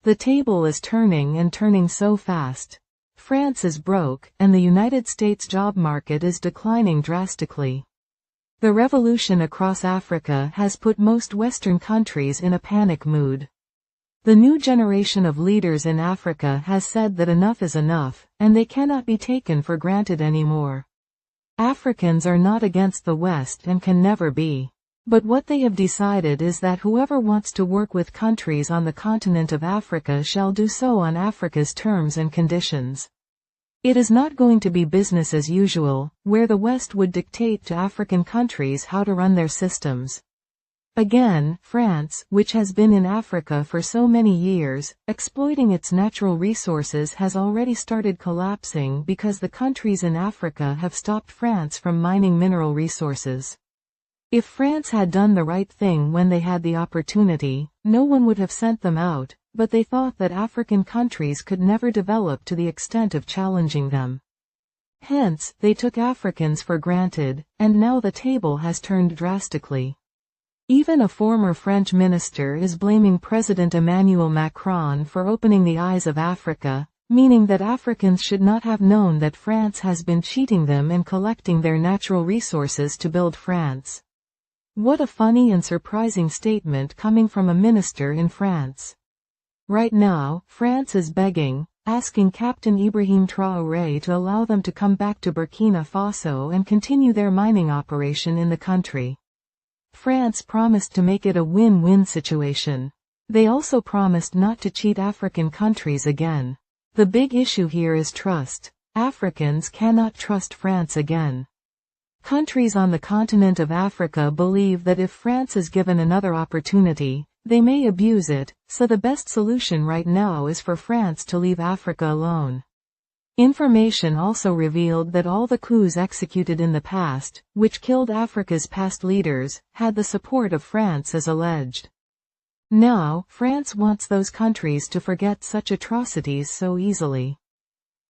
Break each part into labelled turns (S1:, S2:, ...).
S1: The table is turning and turning so fast. France is broke, and the United States job market is declining drastically. The revolution across Africa has put most Western countries in a panic mood. The new generation of leaders in Africa has said that enough is enough, and they cannot be taken for granted anymore. Africans are not against the West and can never be. But what they have decided is that whoever wants to work with countries on the continent of Africa shall do so on Africa's terms and conditions. It is not going to be business as usual, where the West would dictate to African countries how to run their systems. Again, France, which has been in Africa for so many years, exploiting its natural resources, has already started collapsing because the countries in Africa have stopped France from mining mineral resources. If France had done the right thing when they had the opportunity, no one would have sent them out, but they thought that African countries could never develop to the extent of challenging them. Hence, they took Africans for granted, and now the table has turned drastically. Even a former French minister is blaming President Emmanuel Macron for opening the eyes of Africa, meaning that Africans should not have known that France has been cheating them and collecting their natural resources to build France. What a funny and surprising statement coming from a minister in France. Right now, France is begging, asking Captain Ibrahim Traoré to allow them to come back to Burkina Faso and continue their mining operation in the country. France promised to make it a win-win situation. They also promised not to cheat African countries again. The big issue here is trust. Africans cannot trust France again. Countries on the continent of Africa believe that if France is given another opportunity, they may abuse it, so the best solution right now is for France to leave Africa alone. Information also revealed that all the coups executed in the past, which killed Africa's past leaders, had the support of France as alleged. Now, France wants those countries to forget such atrocities so easily.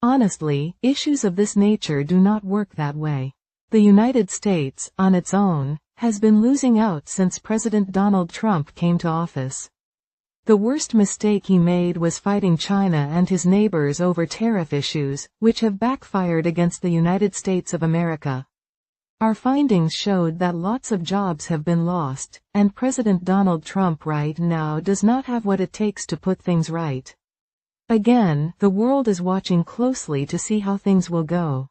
S1: Honestly, issues of this nature do not work that way. The United States, on its own, has been losing out since President Donald Trump came to office. The worst mistake he made was fighting China and his neighbors over tariff issues, which have backfired against the United States of America. Our findings showed that lots of jobs have been lost, and President Donald Trump right now does not have what it takes to put things right. Again, the world is watching closely to see how things will go.